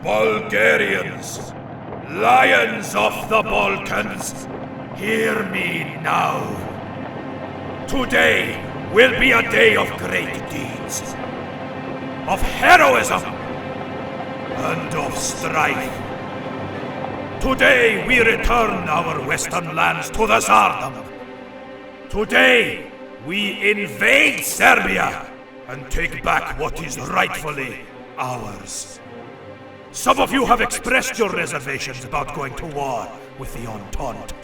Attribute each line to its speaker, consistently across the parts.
Speaker 1: Bulgarians, lions of the Balkans, hear me now. Today will be a day of great deeds, of heroism, and of strife. Today we return our western lands to the Tsardom. Today we invade Serbia and take back what is rightfully ours. Some of you have expressed your reservations about going to war with the Entente.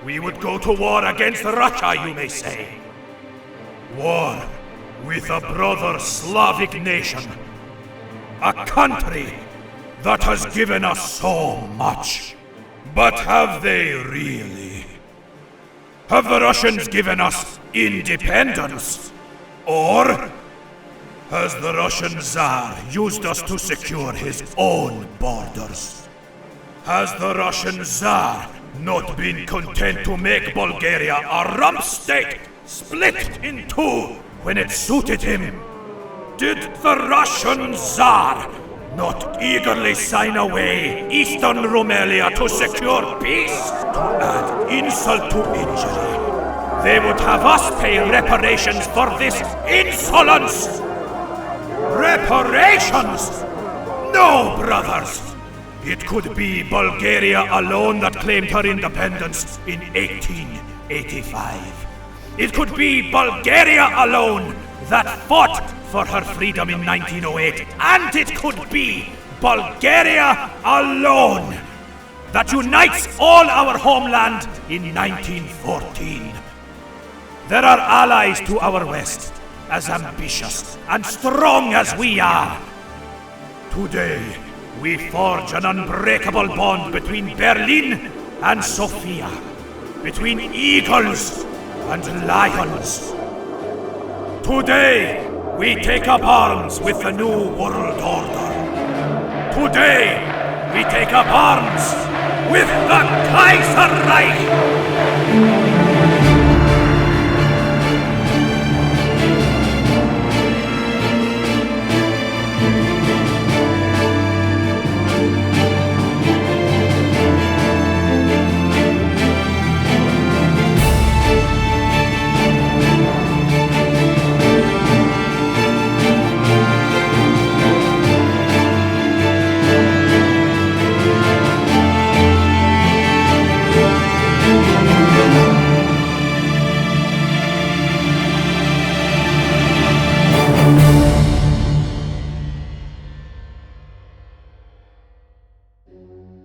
Speaker 1: We would go to war against Russia, you may say. War with a brother Slavic nation. A country that has given us so much. But have they really? Have the Russians given us independence? Or has the Russian Tsar used us to secure his own borders? Has the Russian Tsar not been content to make Bulgaria a rump state, split in two when it suited him? Did the Russian Tsar not eagerly sign away Eastern Rumelia to secure peace? To add insult to injury, they would have us pay reparations for this insolence! Reparations? No, brothers! It could be Bulgaria alone that claimed her independence in 1885. It could be Bulgaria alone that fought for her freedom in 1908. And it could be Bulgaria alone that unites all our homeland in 1914. There are allies to our west, as ambitious and strong as we are. Today, we forge an unbreakable bond between Berlin and Sofia, between eagles and lions. Today, we take up arms with the New World Order. Today, we take up arms with the Kaiserreich!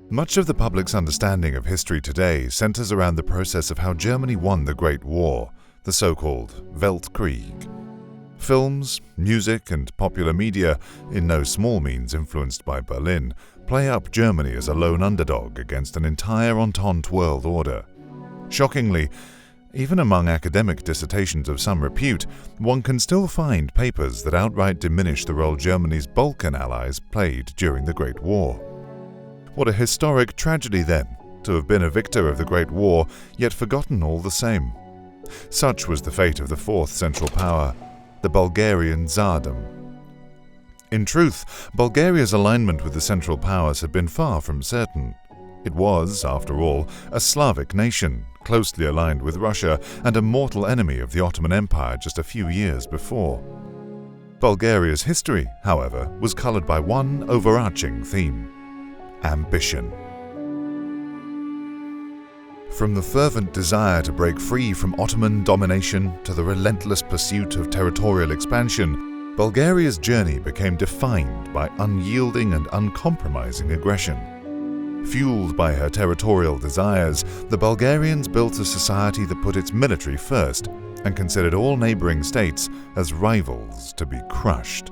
Speaker 2: Much of the public's understanding of history today centers around the process of how Germany won the Great War, the so-called Weltkrieg. Films, music, and popular media, in no small means influenced by Berlin, play up Germany as a lone underdog against an entire Entente world order. Shockingly, even among academic dissertations of some repute, one can still find papers that outright diminish the role Germany's Balkan allies played during the Great War. What a historic tragedy, then, to have been a victor of the Great War, yet forgotten all the same. Such was the fate of the fourth Central Power, the Bulgarian Tsardom. In truth, Bulgaria's alignment with the Central Powers had been far from certain. It was, after all, a Slavic nation, closely aligned with Russia and a mortal enemy of the Ottoman Empire just a few years before. Bulgaria's history, however, was colored by one overarching theme: ambition. From the fervent desire to break free from Ottoman domination to the relentless pursuit of territorial expansion, Bulgaria's journey became defined by unyielding and uncompromising aggression. Fueled by her territorial desires, the Bulgarians built a society that put its military first and considered all neighboring states as rivals to be crushed.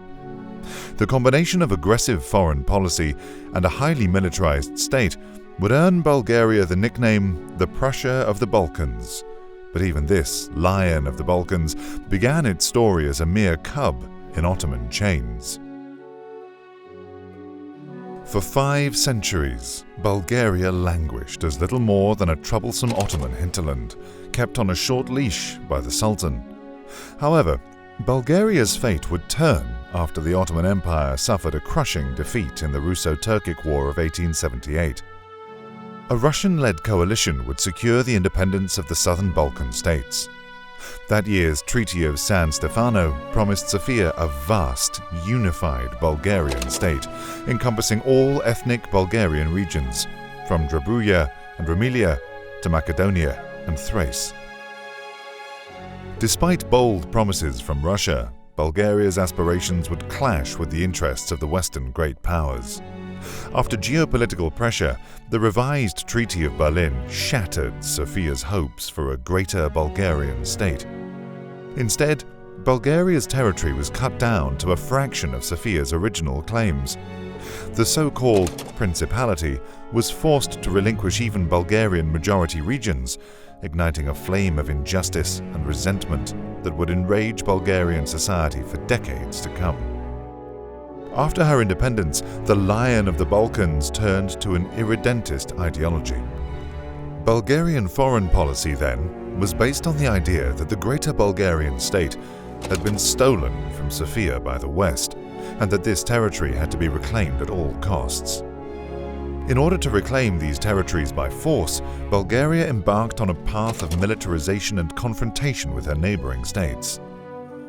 Speaker 2: The combination of aggressive foreign policy and a highly militarized state would earn Bulgaria the nickname the Prussia of the Balkans. But even this lion of the Balkans began its story as a mere cub in Ottoman chains. For 5 centuries, Bulgaria languished as little more than a troublesome Ottoman hinterland, kept on a short leash by the Sultan. However, Bulgaria's fate would turn after the Ottoman Empire suffered a crushing defeat in the Russo-Turkic War of 1878. A Russian-led coalition would secure the independence of the southern Balkan states. That year's Treaty of San Stefano promised Sofia a vast, unified Bulgarian state, encompassing all ethnic Bulgarian regions, from Drabulia and Rumelia to Macedonia and Thrace. Despite bold promises from Russia, Bulgaria's aspirations would clash with the interests of the Western great powers. After geopolitical pressure, the revised Treaty of Berlin shattered Sofia's hopes for a greater Bulgarian state. Instead, Bulgaria's territory was cut down to a fraction of Sofia's original claims. The so-called Principality was forced to relinquish even Bulgarian majority regions, igniting a flame of injustice and resentment that would enrage Bulgarian society for decades to come. After her independence, the Lion of the Balkans turned to an irredentist ideology. Bulgarian foreign policy, then, was based on the idea that the greater Bulgarian state had been stolen from Sofia by the West, and that this territory had to be reclaimed at all costs. In order to reclaim these territories by force, Bulgaria embarked on a path of militarization and confrontation with her neighboring states.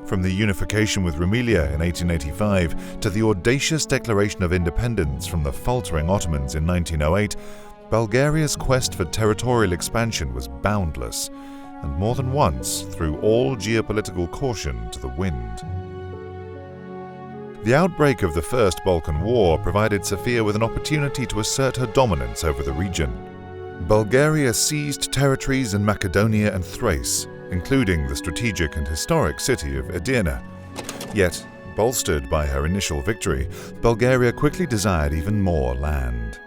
Speaker 2: From the unification with Rumelia in 1885 to the audacious declaration of independence from the faltering Ottomans in 1908, Bulgaria's quest for territorial expansion was boundless, and more than once threw all geopolitical caution to the wind. The outbreak of the First Balkan War provided Sofia with an opportunity to assert her dominance over the region. Bulgaria seized territories in Macedonia and Thrace, including the strategic and historic city of Edirne. Yet, bolstered by her initial victory, Bulgaria quickly desired even more land.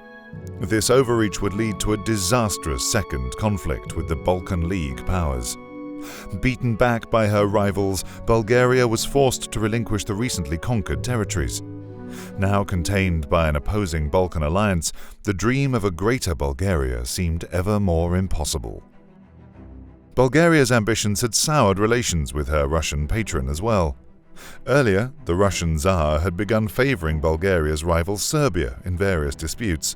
Speaker 2: This overreach would lead to a disastrous second conflict with the Balkan League powers. Beaten back by her rivals, Bulgaria was forced to relinquish the recently conquered territories. Now contained by an opposing Balkan alliance, the dream of a greater Bulgaria seemed ever more impossible. Bulgaria's ambitions had soured relations with her Russian patron as well. Earlier, the Russian Tsar had begun favoring Bulgaria's rival Serbia in various disputes.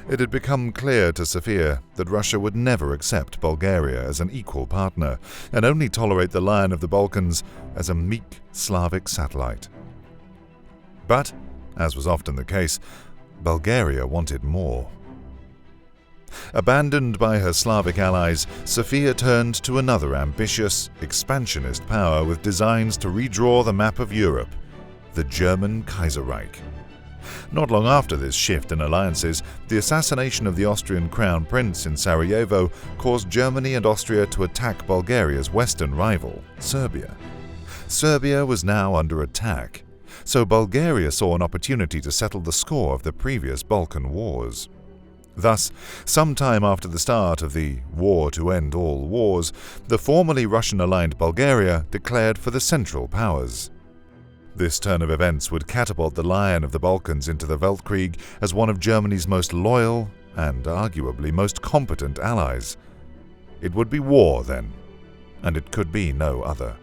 Speaker 2: It had become clear to Sofia that Russia would never accept Bulgaria as an equal partner, and only tolerate the Lion of the Balkans as a meek Slavic satellite. But, as was often the case, Bulgaria wanted more. Abandoned by her Slavic allies, Sofia turned to another ambitious, expansionist power with designs to redraw the map of Europe, the German Kaiserreich. Not long after this shift in alliances, the assassination of the Austrian crown prince in Sarajevo caused Germany and Austria to attack Bulgaria's western rival, Serbia. Serbia was now under attack, so Bulgaria saw an opportunity to settle the score of the previous Balkan Wars. Thus, sometime after the start of the War to End All Wars, the formerly Russian-aligned Bulgaria declared for the Central Powers. This turn of events would catapult the Lion of the Balkans into the Weltkrieg as one of Germany's most loyal and arguably most competent allies. It would be war then, and it could be no other.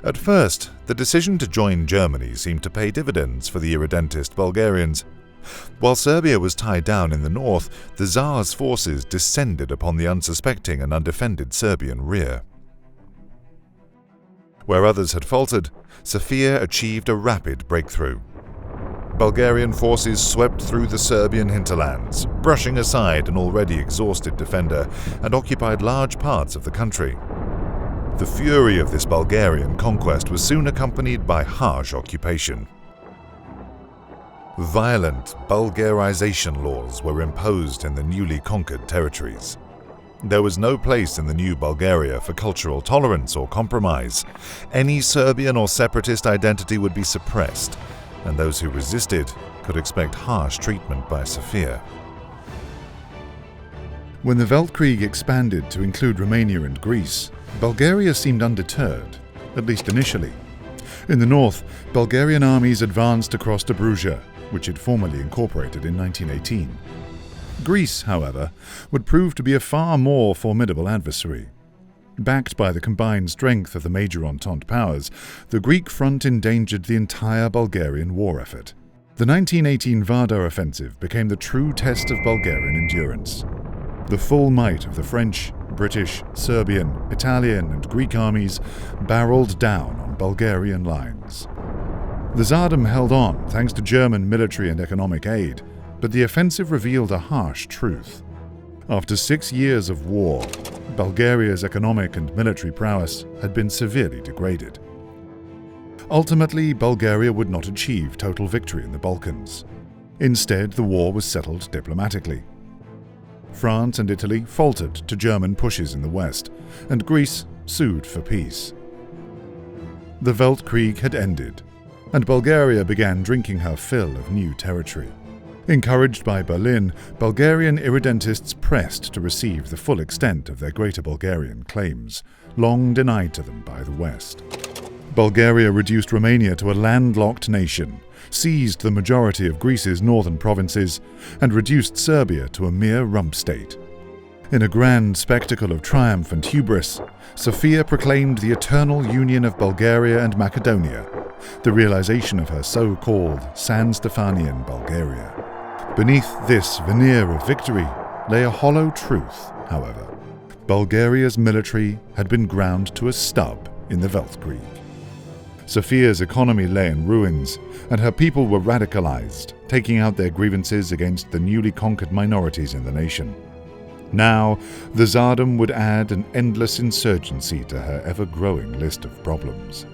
Speaker 2: At first, the decision to join Germany seemed to pay dividends for the irredentist Bulgarians. While Serbia was tied down in the north, the Tsar's forces descended upon the unsuspecting and undefended Serbian rear. Where others had faltered, Sofia achieved a rapid breakthrough. Bulgarian forces swept through the Serbian hinterlands, brushing aside an already exhausted defender, and occupied large parts of the country. The fury of this Bulgarian conquest was soon accompanied by harsh occupation. Violent Bulgarization laws were imposed in the newly conquered territories. There was no place in the new Bulgaria for cultural tolerance or compromise. Any Serbian or separatist identity would be suppressed, and those who resisted could expect harsh treatment by Sofia. When the Weltkrieg expanded to include Romania and Greece, Bulgaria seemed undeterred, at least initially. In the north, Bulgarian armies advanced across Dobruja, which it formally incorporated in 1918. Greece, however, would prove to be a far more formidable adversary. Backed by the combined strength of the major Entente powers, the Greek front endangered the entire Bulgarian war effort. The 1918 Vardar offensive became the true test of Bulgarian endurance. The full might of the French, British, Serbian, Italian and Greek armies barreled down on Bulgarian lines. The Tsardom held on thanks to German military and economic aid, but the offensive revealed a harsh truth. After 6 years of war, Bulgaria's economic and military prowess had been severely degraded. Ultimately, Bulgaria would not achieve total victory in the Balkans. Instead, the war was settled diplomatically. France and Italy faltered to German pushes in the west, and Greece sued for peace. The Weltkrieg had ended, and Bulgaria began drinking her fill of new territory. Encouraged by Berlin, Bulgarian irredentists pressed to receive the full extent of their Greater Bulgarian claims, long denied to them by the West. Bulgaria reduced Romania to a landlocked nation, seized the majority of Greece's northern provinces, and reduced Serbia to a mere rump state. In a grand spectacle of triumph and hubris, Sofia proclaimed the eternal union of Bulgaria and Macedonia, the realization of her so-called San Stefanian Bulgaria. Beneath this veneer of victory lay a hollow truth, however. Bulgaria's military had been ground to a stub in the Weltkrieg. Sofia's economy lay in ruins, and her people were radicalized, taking out their grievances against the newly conquered minorities in the nation. Now, the Tsardom would add an endless insurgency to her ever-growing list of problems.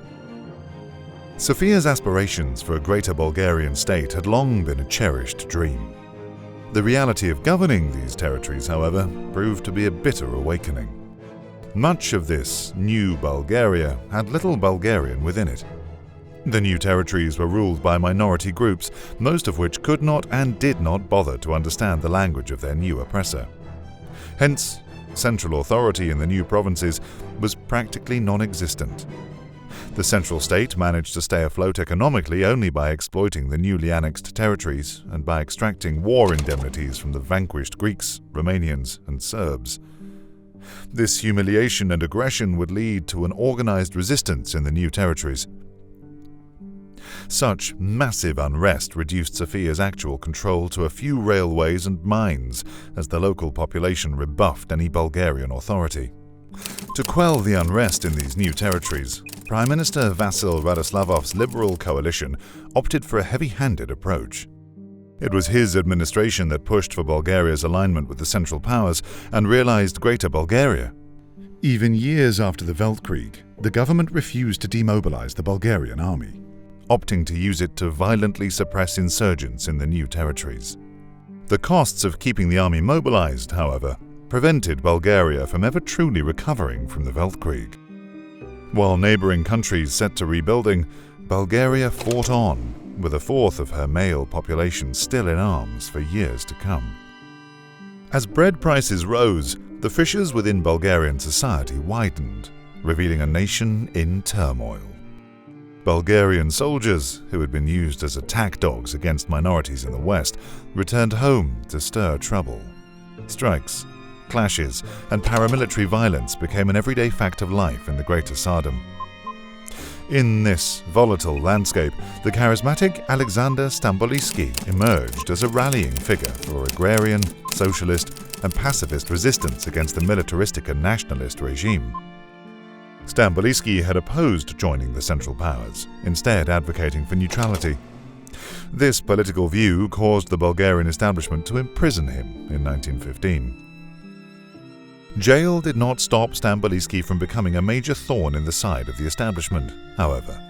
Speaker 3: Sofia's aspirations for a greater Bulgarian state had long been a cherished dream. The reality of governing these territories, however, proved to be a bitter awakening. Much of this new Bulgaria had little Bulgarian within it. The new territories were ruled by minority groups, most of which could not and did not bother to understand the language of their new oppressor. Hence, central authority in the new provinces was practically non-existent. The central state managed to stay afloat economically only by exploiting the newly annexed territories and by extracting war indemnities from the vanquished Greeks, Romanians, and Serbs. This humiliation and aggression would lead to an organized resistance in the new territories. Such massive unrest reduced Sofia's actual control to a few railways and mines as the local population rebuffed any Bulgarian authority. To quell the unrest in these new territories, Prime Minister Vasil Radoslavov's Liberal coalition opted for a heavy-handed approach. It was his administration that pushed for Bulgaria's alignment with the Central Powers and realized Greater Bulgaria.
Speaker 2: Even years after the Weltkrieg, the government refused to demobilize the Bulgarian army,
Speaker 3: opting to use it to violently suppress insurgents in the new territories. The costs of keeping the army mobilized, however, prevented Bulgaria from ever truly recovering from the Weltkrieg. While neighboring countries set to rebuilding, Bulgaria fought on, with a fourth of her male population still in arms for years to come. As bread prices rose, the fissures within Bulgarian society widened, revealing a nation in turmoil. Bulgarian soldiers, who had been used as attack dogs against minorities in the West, returned home to stir trouble. Strikes, clashes, and paramilitary violence became an everyday fact of life in the Greater Tsardom. In this volatile landscape, the charismatic Alexander Stamboliyski emerged as a rallying figure for agrarian, socialist, and pacifist resistance against the militaristic and nationalist regime. Stamboliyski had opposed joining the Central Powers, instead advocating for neutrality. This political view caused the Bulgarian establishment to imprison him in 1915. Jail did not stop Stamboliyski from becoming a major thorn in the side of the establishment, however.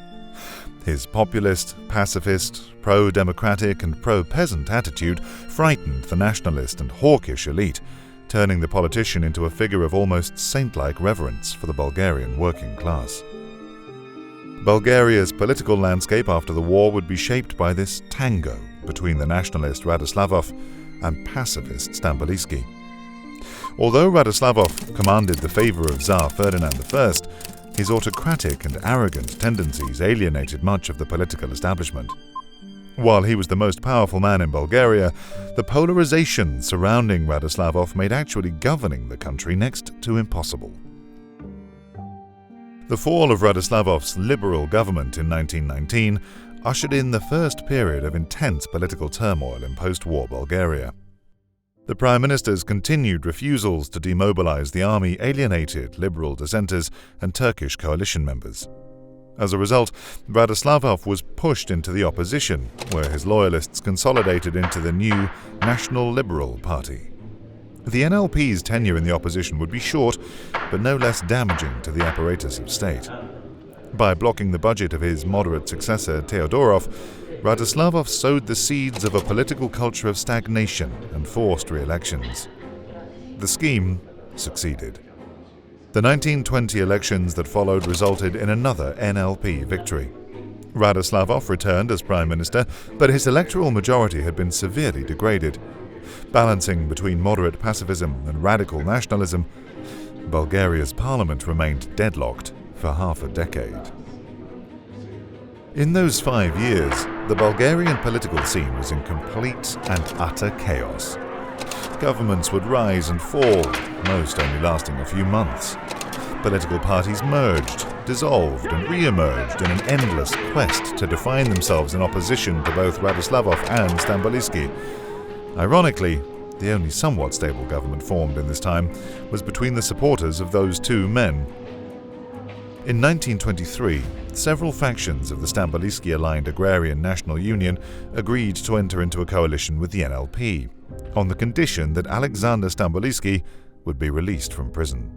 Speaker 3: His populist, pacifist, pro-democratic and pro-peasant attitude frightened the nationalist and hawkish elite, turning the politician into a figure of almost saint-like reverence for the Bulgarian working class. Bulgaria's political landscape after the war would be shaped by this tango between the nationalist Radoslavov and pacifist Stamboliyski. Although Radoslavov commanded the favor of Tsar Ferdinand I, his autocratic and arrogant tendencies alienated much of the political establishment. While he was the most powerful man in Bulgaria, the polarization surrounding Radoslavov made actually governing the country next to impossible. The fall of Radoslavov's liberal government in 1919 ushered in the first period of intense political turmoil in post-war Bulgaria. The Prime Minister's continued refusals to demobilize the army alienated liberal dissenters and Turkish coalition members. As a result, Radoslavov was pushed into the opposition, where his loyalists consolidated into the new National Liberal Party. The NLP's tenure in the opposition would be short, but no less damaging to the apparatus of state. By blocking the budget of his moderate successor, Teodorov, Radoslavov sowed the seeds of a political culture of stagnation and forced re-elections. The scheme succeeded. The 1920 elections that followed resulted in another NLP victory. Radoslavov returned as Prime Minister, but his electoral majority had been severely degraded. Balancing between moderate pacifism and radical nationalism, Bulgaria's parliament remained deadlocked for half a decade. In those 5 years, the Bulgarian political scene was in complete and utter chaos. Governments would rise and fall, most only lasting a few months. Political parties merged, dissolved, and re-emerged in an endless quest to define themselves in opposition to both Radoslavov and Stamboliyski. Ironically, the only somewhat stable government formed in this time was between the supporters of those two men. In 1923, several factions of the Stamboliyski-aligned Agrarian National Union agreed to enter into a coalition with the NLP, on the condition that Alexander Stamboliyski would be released from prison.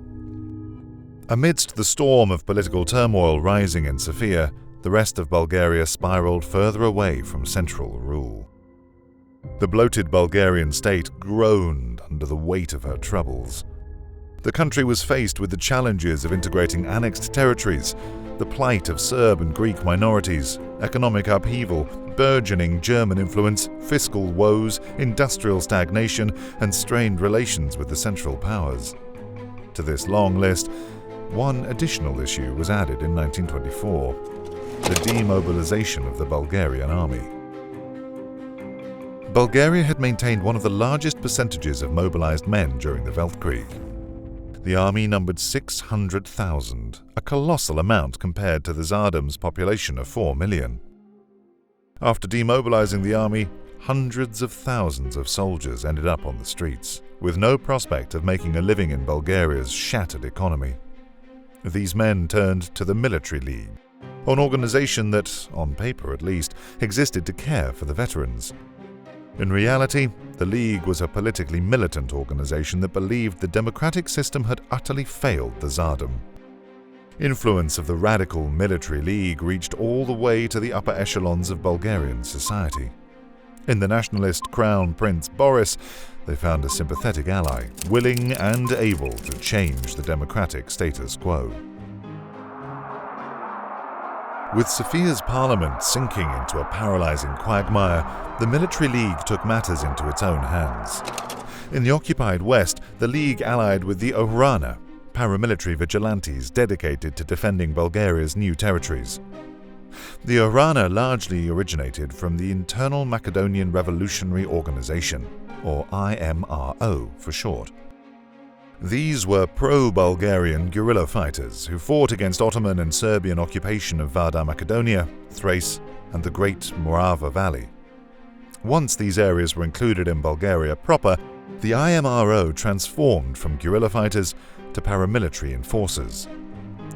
Speaker 3: Amidst the storm of political turmoil rising in Sofia, the rest of Bulgaria spiraled further away from central rule. The bloated Bulgarian state groaned under the weight of her troubles. The country was faced with the challenges of integrating annexed territories, the plight of Serb and Greek minorities, economic upheaval, burgeoning German influence, fiscal woes, industrial stagnation, and strained relations with the Central Powers. To this long list, one additional issue was added in 1924, the demobilization of the Bulgarian army. Bulgaria had maintained one of the largest percentages of mobilized men during the Weltkrieg. The army numbered 600,000, a colossal amount compared to the Tsardom's population of 4 million. After demobilizing the army, hundreds of thousands of soldiers ended up on the streets, with no prospect of making a living in Bulgaria's shattered economy. These men turned to the Military League, an organization that, on paper at least, existed to care for the veterans. In reality, the League was a politically militant organization that believed the democratic system had utterly failed the Tsardom. Influence of the radical Military League reached all the way to the upper echelons of Bulgarian society. In the nationalist Crown Prince Boris, they found a sympathetic ally, willing and able to change the democratic status quo. With Sofia's parliament sinking into a paralyzing quagmire, the Military League took matters into its own hands. In the occupied West, the League allied with the Ohrana, paramilitary vigilantes dedicated to defending Bulgaria's new territories. The Ohrana largely originated from the Internal Macedonian Revolutionary Organization, or IMRO for short. These were pro-Bulgarian guerrilla fighters who fought against Ottoman and Serbian occupation of Vardar Macedonia, Thrace, and the Great Morava Valley. Once these areas were included in Bulgaria proper, the IMRO transformed from guerrilla fighters to paramilitary enforcers.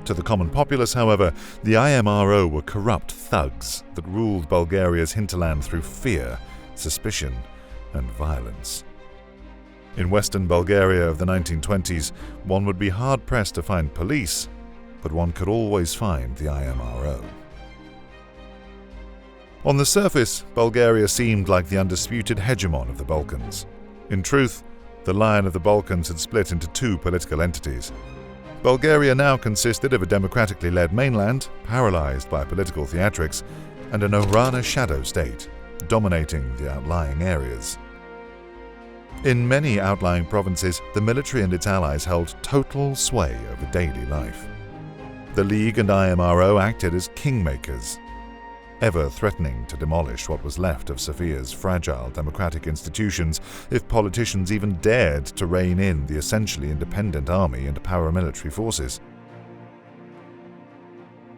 Speaker 3: To the common populace, however, the IMRO were corrupt thugs that ruled Bulgaria's hinterland through fear, suspicion, and violence. In western Bulgaria of the 1920s, one would be hard-pressed to find police, but one could always find the IMRO. On the surface, Bulgaria seemed like the undisputed hegemon of the Balkans. In truth, the Lion of the Balkans had split into two political entities. Bulgaria now consisted of a democratically led mainland, paralyzed by political theatrics, and an Ohrana shadow state, dominating the outlying areas. In many outlying provinces, the military and its allies held total sway over daily life. The League and IMRO acted as kingmakers, ever threatening to demolish what was left of Sofia's fragile democratic institutions if politicians even dared to rein in the essentially independent army and paramilitary forces.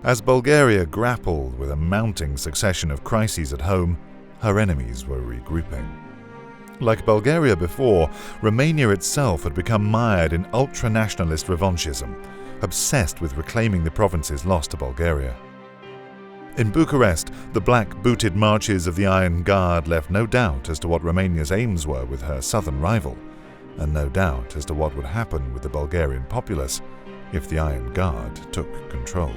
Speaker 3: As Bulgaria grappled with a mounting succession of crises at home, her enemies were regrouping. Like Bulgaria before, Romania itself had become mired in ultra-nationalist revanchism, obsessed with reclaiming the provinces lost to Bulgaria. In Bucharest, the black-booted marches of the Iron Guard left no doubt as to what Romania's aims were with her southern rival, and no doubt as to what would happen with the Bulgarian populace if the Iron Guard took control.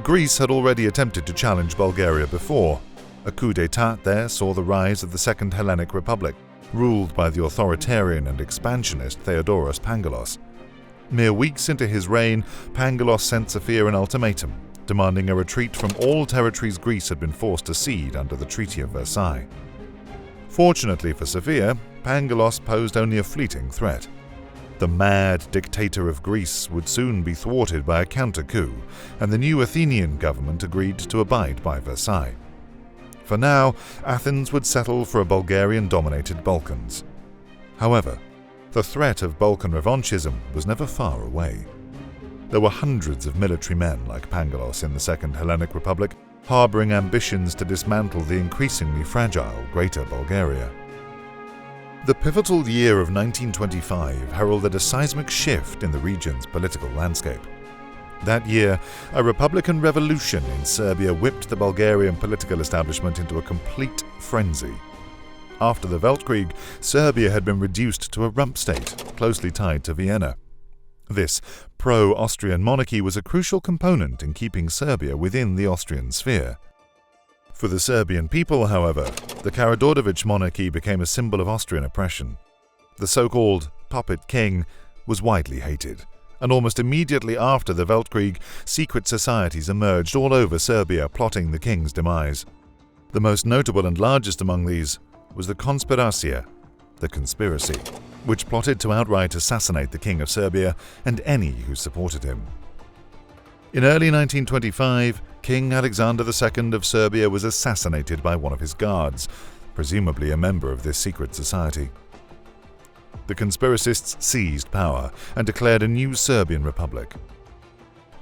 Speaker 3: Greece had already attempted to challenge Bulgaria before. A coup d'état there saw the rise of the Second Hellenic Republic, ruled by the authoritarian and expansionist Theodoros Pangalos. Mere weeks into his reign, Pangalos sent Sofia an ultimatum, demanding a retreat from all territories Greece had been forced to cede under the Treaty of Versailles. Fortunately for Sofia, Pangalos posed only a fleeting threat. The mad dictator of Greece would soon be thwarted by a counter-coup, and the new Athenian government agreed to abide by Versailles. For now, Athens would settle for a Bulgarian-dominated Balkans. However, the threat of Balkan revanchism was never far away. There were hundreds of military men like Pangalos in the Second Hellenic Republic, harboring ambitions to dismantle the increasingly fragile Greater Bulgaria. The pivotal year of 1925 heralded a seismic shift in the region's political landscape. That year, a Republican revolution in Serbia whipped the Bulgarian political establishment into a complete frenzy. After the Weltkrieg, Serbia had been reduced to a rump state, closely tied to Vienna. This pro-Austrian monarchy was a crucial component in keeping Serbia within the Austrian sphere. For the Serbian people, however, the Karađorđević monarchy became a symbol of Austrian oppression. The so-called puppet king was widely hated, and almost immediately after the Weltkrieg, secret societies emerged all over Serbia plotting the king's demise. The most notable and largest among these was the Konspiracija, the conspiracy, which plotted to outright assassinate the King of Serbia and any who supported him. In early 1925, King Alexander II of Serbia was assassinated by one of his guards, presumably a member of this secret society. The conspiracists seized power and declared a new Serbian republic.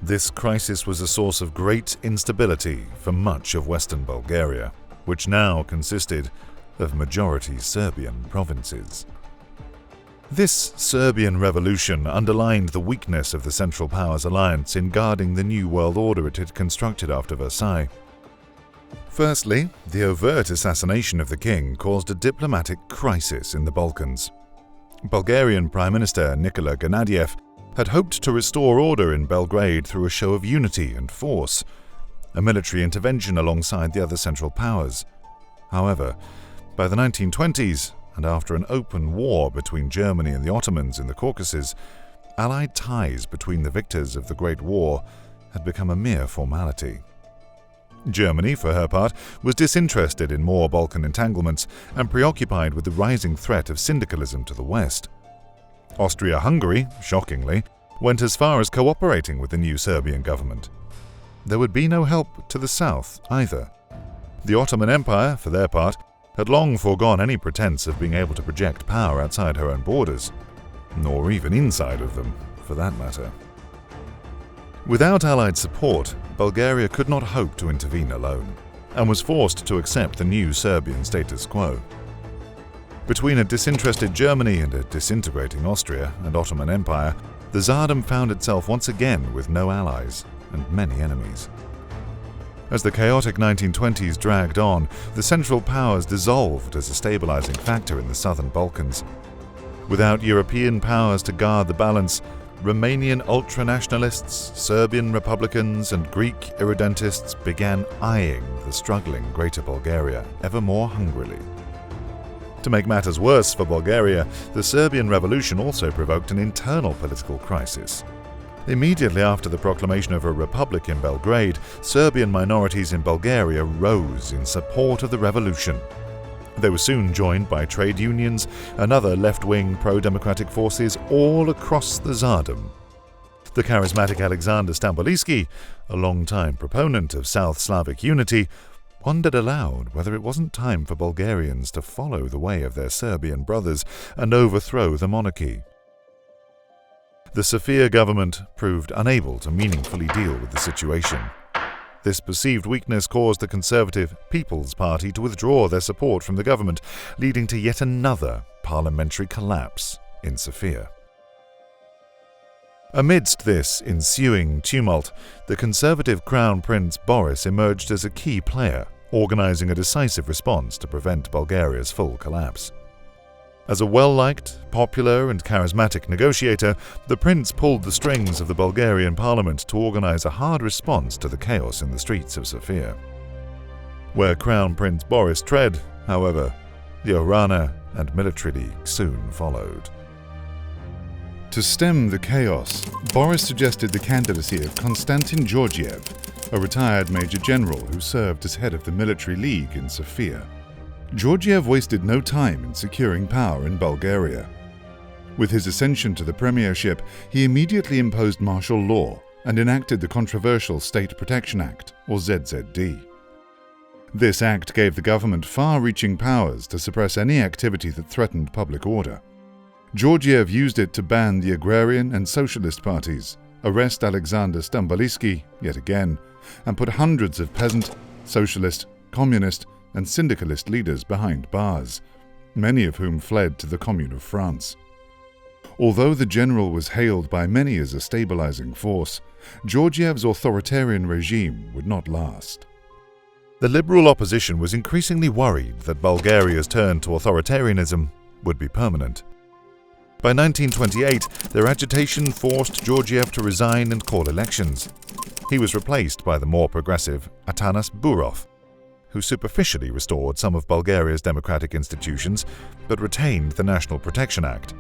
Speaker 3: This crisis was a source of great instability for much of Western Bulgaria, which now consisted of majority Serbian provinces. This Serbian revolution underlined the weakness of the Central Powers alliance in guarding the new world order it had constructed after Versailles. Firstly, the overt assassination of the king caused a diplomatic crisis in the Balkans. Bulgarian Prime Minister Nikola Gennadiev had hoped to restore order in Belgrade through a show of unity and force, a military intervention alongside the other Central Powers. However, by the 1920s, and after an open war between Germany and the Ottomans in the Caucasus, Allied ties between the victors of the Great War had become a mere formality. Germany, for her part, was disinterested in more Balkan entanglements and preoccupied with the rising threat of syndicalism to the west. Austria-Hungary, shockingly, went as far as cooperating with the new Serbian government. There would be no help to the south either. The Ottoman Empire, for their part, had long foregone any pretense of being able to project power outside her own borders, nor even inside of them, for that matter. Without Allied support, Bulgaria could not hope to intervene alone, and was forced to accept the new Serbian status quo. Between a disinterested Germany and a disintegrating Austria and Ottoman Empire, the Tsardom found itself once again with no allies and many enemies. As the chaotic 1920s dragged on, the Central Powers dissolved as a stabilizing factor in the southern Balkans. Without European powers to guard the balance, Romanian ultranationalists, Serbian Republicans, and Greek irredentists began eyeing the struggling Greater Bulgaria ever more hungrily. To make matters worse for Bulgaria, the Serbian Revolution also provoked an internal political crisis. Immediately after the proclamation of a republic in Belgrade, Serbian minorities in Bulgaria rose in support of the revolution. They were soon joined by trade unions and other left-wing pro-democratic forces all across the Tsardom. The charismatic Alexander Stamboliyski, a long-time proponent of South Slavic unity, wondered aloud whether it wasn't time for Bulgarians to follow the way of their Serbian brothers and overthrow the monarchy. The Sofia government proved unable to meaningfully deal with the situation. This perceived weakness caused the conservative People's Party to withdraw their support from the government, leading to yet another parliamentary collapse in Sofia. Amidst this ensuing tumult, the conservative Crown Prince Boris emerged as a key player, organizing a decisive response to prevent Bulgaria's full collapse. As a well-liked, popular and charismatic negotiator, the prince pulled the strings of the Bulgarian parliament to organize a hard response to the chaos in the streets of Sofia. Where Crown Prince Boris tread, however, the Orana and military league soon followed. To stem the chaos, Boris suggested the candidacy of Konstantin Georgiev, a retired major general who served as head of the military league in Sofia. Georgiev wasted no time in securing power in Bulgaria. With his ascension to the premiership, he immediately imposed martial law and enacted the controversial State Protection Act, or ZZD. This act gave the government far-reaching powers to suppress any activity that threatened public order. Georgiev used it to ban the agrarian and socialist parties, arrest Alexander Stamboliyski yet again, and put hundreds of peasant, socialist, communist, and syndicalist leaders behind bars, many of whom fled to the Commune of France. Although the general was hailed by many as a stabilizing force, Georgiev's authoritarian regime would not last. The liberal opposition was increasingly worried that Bulgaria's turn to authoritarianism would be permanent. By 1928, their agitation forced Georgiev to resign and call elections. He was replaced by the more progressive Atanas Burov, who superficially restored some of Bulgaria's democratic institutions but retained the National Protection Act.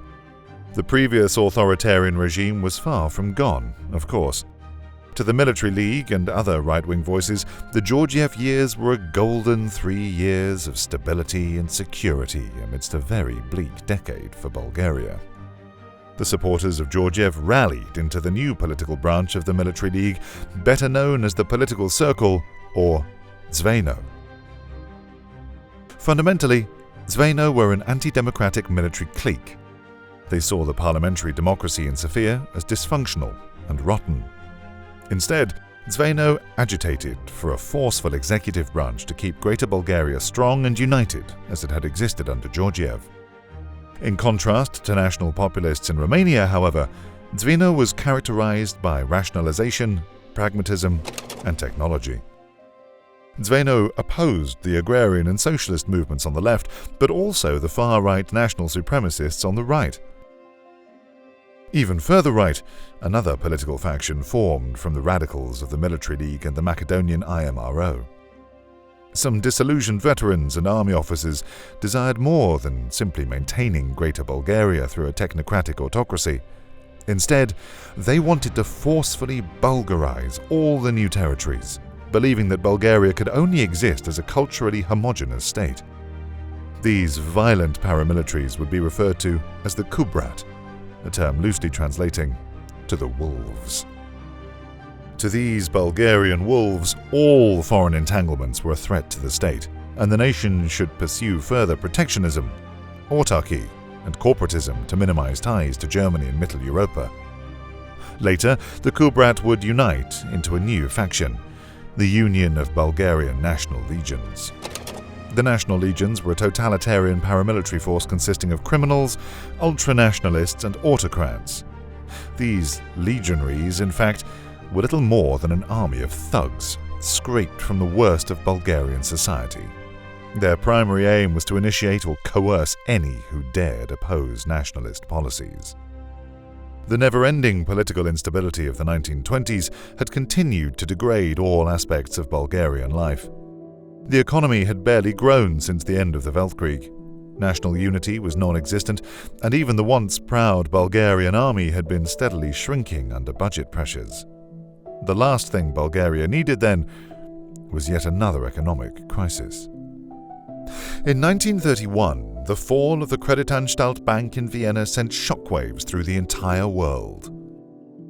Speaker 3: The previous authoritarian regime was far from gone, of course. To the military league and other right-wing voices, the Georgiev years were a golden 3 years of stability and security amidst a very bleak decade for Bulgaria. The supporters of Georgiev rallied into the new political branch of the military league, better known as the Political Circle, or Zveno. Fundamentally, Zveno were an anti-democratic military clique. They saw the parliamentary democracy in Sofia as dysfunctional and rotten. Instead, Zveno agitated for a forceful executive branch to keep Greater Bulgaria strong and united as it had existed under Georgiev. In contrast to national populists in Romania, however, Zveno was characterized by rationalization, pragmatism, and technology. Zveno opposed the agrarian and socialist movements on the left, but also the far-right national supremacists on the right. Even further right, another political faction formed from the radicals of the Military League and the Macedonian IMRO. Some disillusioned veterans and army officers desired more than simply maintaining Greater Bulgaria through a technocratic autocracy. Instead, they wanted to forcefully Bulgarize all the new territories, believing that Bulgaria could only exist as a culturally homogeneous state. These violent paramilitaries would be referred to as the Kubrat, a term loosely translating to the wolves. To these Bulgarian wolves, all foreign entanglements were a threat to the state, and the nation should pursue further protectionism, autarky, and corporatism to minimize ties to Germany and Middle Europa. Later, the Kubrat would unite into a new faction, the Union of Bulgarian National Legions. The National Legions were a totalitarian paramilitary force consisting of criminals, ultranationalists, and autocrats. These legionaries, in fact, were little more than an army of thugs, scraped from the worst of Bulgarian society. Their primary aim was to initiate or coerce any who dared oppose nationalist policies. The never-ending political instability of the 1920s had continued to degrade all aspects of Bulgarian life. The economy had barely grown since the end of the Weltkrieg. National unity was non-existent, and even the once proud Bulgarian army had been steadily shrinking under budget pressures. The last thing Bulgaria needed then was yet another economic crisis. In 1931, the fall of the Kreditanstalt Bank in Vienna sent shockwaves through the entire world.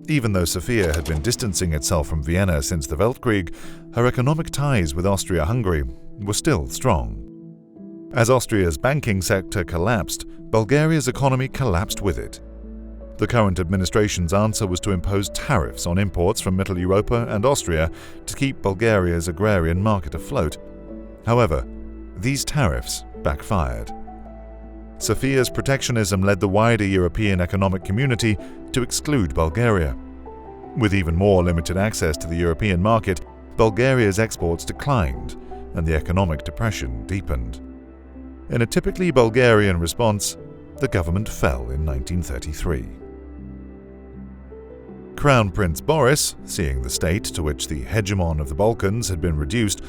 Speaker 3: Even though Sofia had been distancing itself from Vienna since the Weltkrieg, her economic ties with Austria-Hungary were still strong. As Austria's banking sector collapsed, Bulgaria's economy collapsed with it. The current administration's answer was to impose tariffs on imports from Middle Europa and Austria to keep Bulgaria's agrarian market afloat. However, these tariffs backfired. Sofia's protectionism led the wider European economic community to exclude Bulgaria. With even more limited access to the European market, Bulgaria's exports declined and the economic depression deepened. In a typically Bulgarian response, the government fell in 1933. Crown Prince Boris, seeing the state to which the hegemon of the Balkans had been reduced,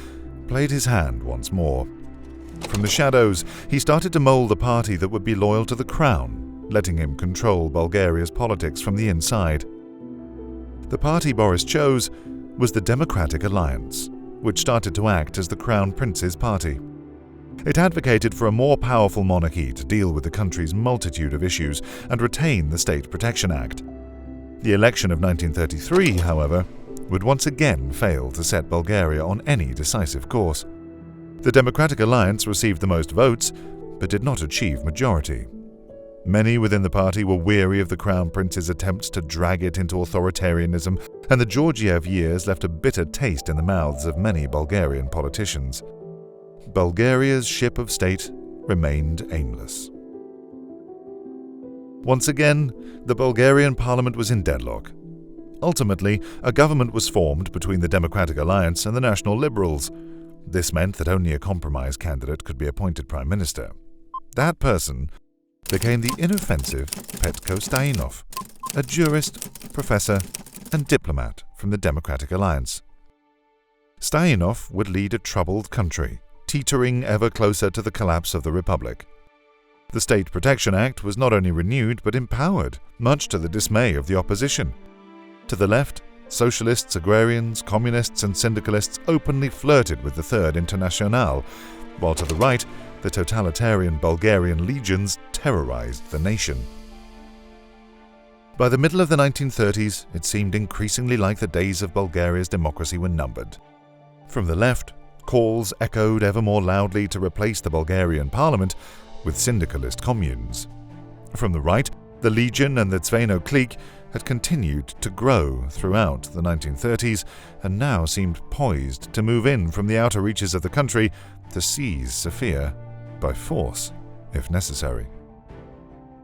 Speaker 3: played his hand once more. From the shadows, he started to mold a party that would be loyal to the crown, letting him control Bulgaria's politics from the inside. The party Boris chose was the Democratic Alliance, which started to act as the Crown Prince's party. It advocated for a more powerful monarchy to deal with the country's multitude of issues and retain the State Protection Act. The election of 1933, however, would once again fail to set Bulgaria on any decisive course. The Democratic Alliance received the most votes, but did not achieve majority. Many within the party were weary of the Crown Prince's attempts to drag it into authoritarianism, and the Georgiev years left a bitter taste in the mouths of many Bulgarian politicians. Bulgaria's ship of state remained aimless. Once again, the Bulgarian parliament was in deadlock. Ultimately, a government was formed between the Democratic Alliance and the National Liberals. This meant that only a compromise candidate could be appointed prime minister. That person became the inoffensive Petko Stoyanov, a jurist, professor, and diplomat from the Democratic Alliance. Stoyanov would lead a troubled country, teetering ever closer to the collapse of the Republic. The State Protection Act was not only renewed but empowered, much to the dismay of the opposition. To the left, socialists, agrarians, communists, and syndicalists openly flirted with the Third Internationale, while to the right, the totalitarian Bulgarian legions terrorized the nation. By the middle of the 1930s, it seemed increasingly like the days of Bulgaria's democracy were numbered. From the left, calls echoed ever more loudly to replace the Bulgarian parliament with syndicalist communes. From the right, the Legion and the Zveno clique had continued to grow throughout the 1930s and now seemed poised to move in from the outer reaches of the country to seize Sofia by force, if necessary.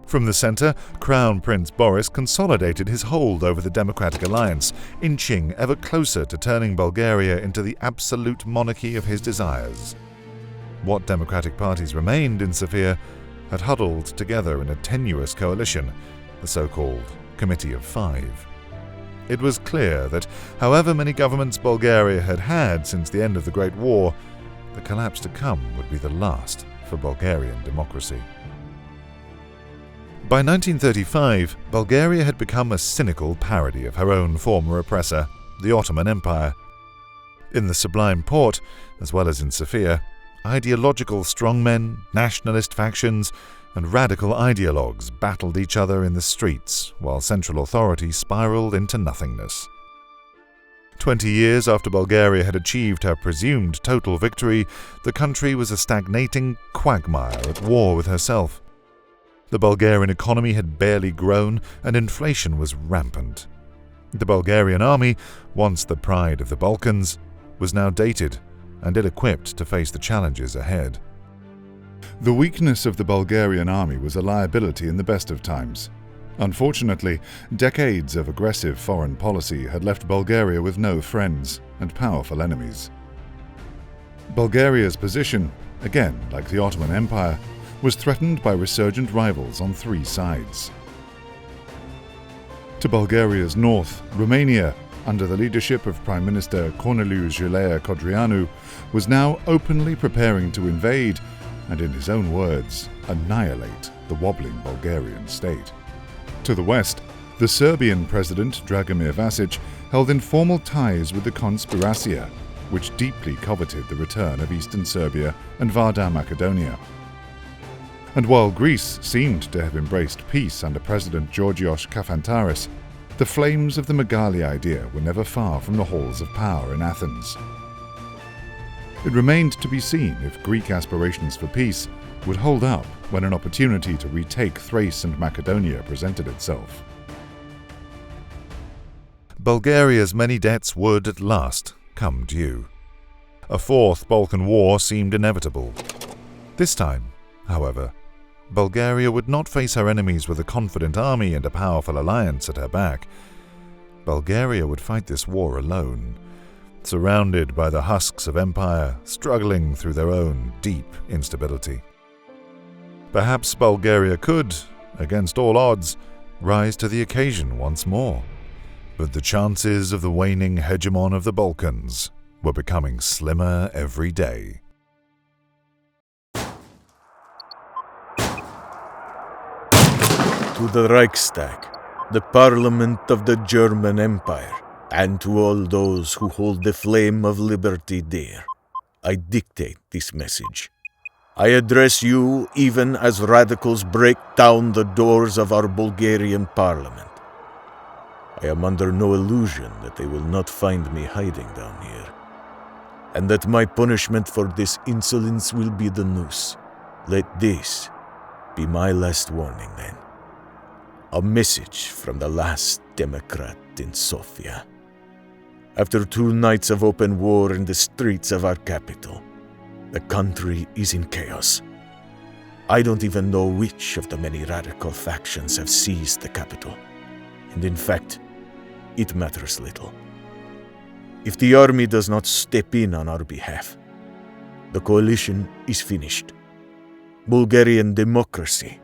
Speaker 3: From the center, Crown Prince Boris consolidated his hold over the Democratic Alliance, inching ever closer to turning Bulgaria into the absolute monarchy of his desires. What democratic parties remained in Sofia had huddled together in a tenuous coalition, the so-called Committee of Five. It was clear that however many governments Bulgaria had had since the end of the Great War, the collapse to come would be the last for Bulgarian democracy. By 1935, Bulgaria had become a cynical parody of her own former oppressor, the Ottoman Empire. In the Sublime Porte, as well as in Sofia, ideological strongmen, nationalist factions, and radical ideologues battled each other in the streets, while central authority spiraled into nothingness. 20 years after Bulgaria had achieved her presumed total victory, the country was a stagnating quagmire at war with herself. The Bulgarian economy had barely grown, and inflation was rampant. The Bulgarian army, once the pride of the Balkans, was now dated and ill-equipped to face the challenges ahead. The weakness of the Bulgarian army was a liability in the best of times. Unfortunately, decades of aggressive foreign policy had left Bulgaria with no friends and powerful enemies. Bulgaria's position, again like the Ottoman Empire, was threatened by resurgent rivals on three sides. To Bulgaria's north, Romania, under the leadership of Prime Minister Corneliu Jelea Codreanu, was now openly preparing to invade and, in his own words, annihilate the wobbling Bulgarian state. To the west, the Serbian president Dragomir Vasic held informal ties with the Conspiracia, which deeply coveted the return of eastern Serbia and Vardar Macedonia. And while Greece seemed to have embraced peace under President Georgios Kafantaris, the flames of the Megali idea were never far from the halls of power in Athens. It remained to be seen if Greek aspirations for peace would hold up when an opportunity to retake Thrace and Macedonia presented itself. Bulgaria's many debts would, at last, come due. A fourth Balkan War seemed inevitable. This time, however, Bulgaria would not face her enemies with a confident army and a powerful alliance at her back. Bulgaria would fight this war alone, surrounded by the husks of empire, struggling through their own deep instability. Perhaps Bulgaria could, against all odds, rise to the occasion once more. But the chances of the waning hegemon of the Balkans were becoming slimmer every day.
Speaker 4: To the Reichstag, the Parliament of the German Empire, and to all those who hold the flame of liberty dear, I dictate this message. I address you even as radicals break down the doors of our Bulgarian Parliament. I am under no illusion that they will not find me hiding down here, and that my punishment for this insolence will be the noose. Let this be my last warning then. A message from the last Democrat in Sofia. After 2 nights of open war in the streets of our capital, the country is in chaos. I don't even know which of the many radical factions have seized the capital. And in fact, it matters little. If the army does not step in on our behalf, the coalition is finished. Bulgarian democracy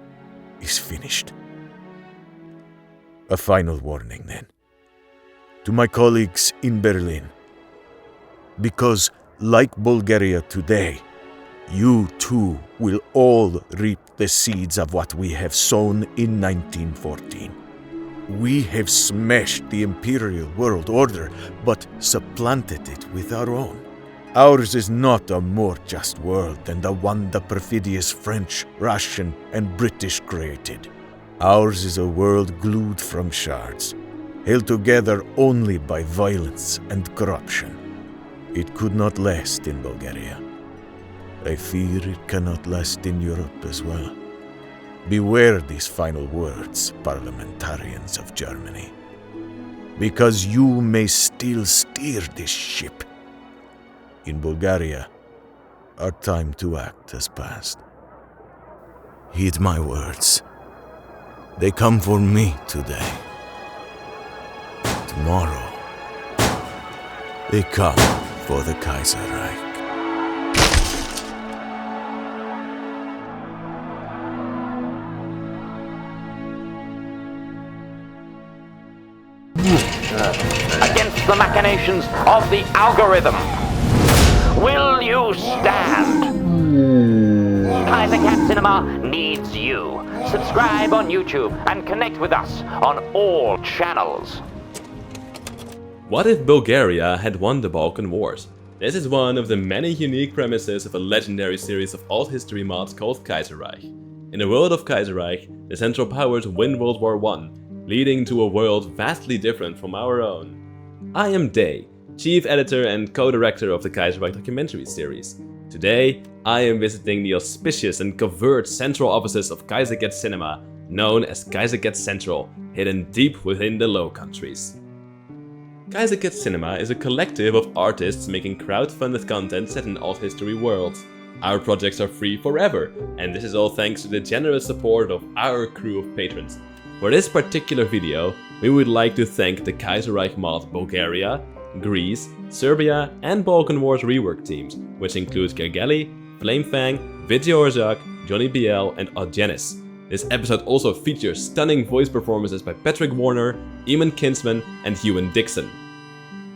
Speaker 4: is finished. A final warning then, to my colleagues in Berlin. Because, like Bulgaria today, you too will all reap the seeds of what we have sown in 1914. We have smashed the imperial world order, but supplanted it with our own. Ours is not a more just world than the one the perfidious French, Russian, and British created. Ours is a world glued from shards, held together only by violence and corruption. It could not last in Bulgaria. I fear it cannot last in Europe as well. Beware these final words, parliamentarians of Germany, because you may still steer this ship. In Bulgaria, our time to act has passed. Heed my words. They come for me today. Tomorrow, they come for the Kaiserreich.
Speaker 5: Against the machinations of the algorithm, will you stand? Kaiserreich Cinema needs you. Subscribe on YouTube and connect with us on all channels.
Speaker 6: What if Bulgaria had won the Balkan Wars? This is one of the many unique premises of a legendary series of alt history mods called Kaiserreich. In the world of Kaiserreich, the Central Powers win World War I, leading to a world vastly different from our own. I am Day, chief editor and co-director of the Kaiserreich Documentary series. Today, I am visiting the auspicious and covert central offices of Kaiserreich Cinema, known as Kaiserreich Central, hidden deep within the Low Countries. Kaiserreich Cinema is a collective of artists making crowd-funded content set in alt history worlds. Our projects are free forever, and this is all thanks to the generous support of our crew of patrons. For this particular video, we would like to thank the Kaiserreich mod Bulgaria, Greece, Serbia and Balkan Wars rework teams, which include Gergely, Flamefang, Vidjorzak, Johnny BL and Odgenis. This episode also features stunning voice performances by Patrick Warner, Eamon Kinsman and Ewan Dixon.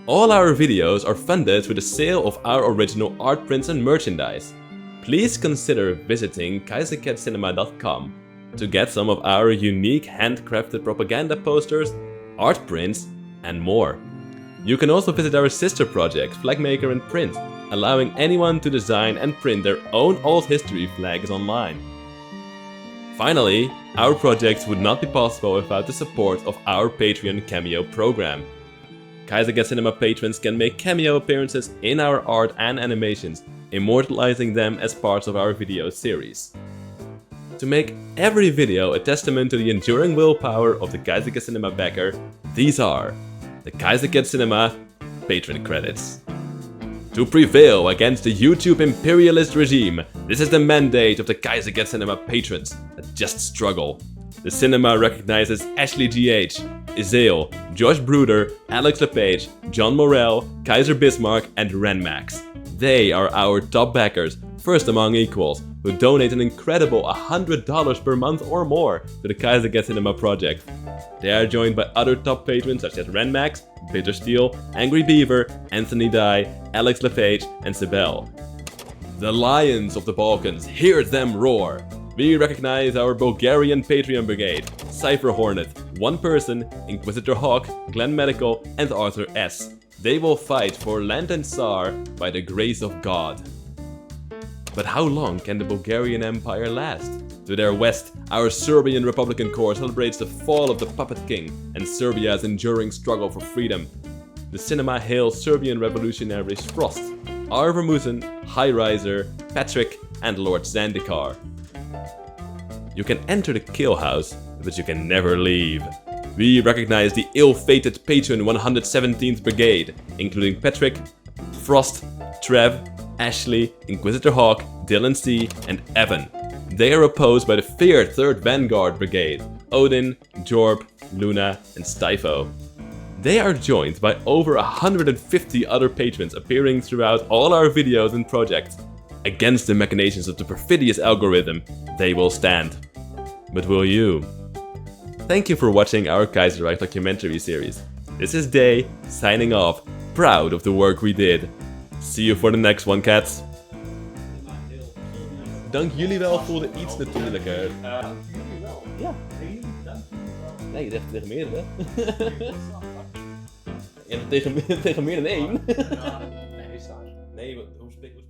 Speaker 6: All our videos are funded through the sale of our original art prints and merchandise. Please consider visiting kaiserreichcinema.com to get some of our unique handcrafted propaganda posters, art prints and more. You can also visit our sister project, Flagmaker and Print, allowing anyone to design and print their own alt history flags online. Finally, our projects would not be possible without the support of our Patreon Cameo program. Kaiserreich Cinema patrons can make cameo appearances in our art and animations, immortalizing them as parts of our video series. To make every video a testament to the enduring willpower of the Kaiserreich Cinema backer, these are the Kaiserreich Cinema patron credits. To prevail against the YouTube imperialist regime, this is the mandate of the Kaiserreich Cinema patrons, a just struggle. The cinema recognizes Ashley GH, Isael, Josh Bruder, Alex LePage, John Morell, Kaiser Bismarck, and Renmax. They are our top backers, first among equals, who donate an incredible $100 per month or more to the Kaiserreich Cinema project. They are joined by other top patrons such as Renmax, Bitter Steel, Angry Beaver, Anthony Dye, Alex LePage, and Sibel. The Lions of the Balkans, hear them roar! We recognize our Bulgarian Patreon Brigade, Cypher Hornet, One Person, Inquisitor Hawk, Glenn Medical, and Arthur S. They will fight for land and Tsar by the grace of God. But how long can the Bulgarian Empire last? To their west, our Serbian Republican Corps celebrates the fall of the Puppet King and Serbia's enduring struggle for freedom. The cinema hails Serbian revolutionaries Frost, R. Vermeusen, High Riser, Patrick, and Lord Zandikar. You can enter the kill house, but you can never leave. We recognize the ill-fated patron 117th Brigade, including Patrick, Frost, Trev, Ashley, Inquisitor Hawk, Dylan C, and Evan. They are opposed by the feared 3rd Vanguard Brigade, Odin, Jorb, Luna, and Stifo. They are joined by over 150 other patrons appearing throughout all our videos and projects. Against the machinations of the perfidious algorithm, they will stand. But will you? Thank you for watching our Kaiserreich documentary series. This is Day, signing off, proud of the work we did. See you for the next one, cats. Dank jullie wel voor de iets natuurlijker. Dank jullie wel? Ja. Nee, je zegt tegen meerdere. Ja, tegen meer dan één. Nee, hoe spreek ik?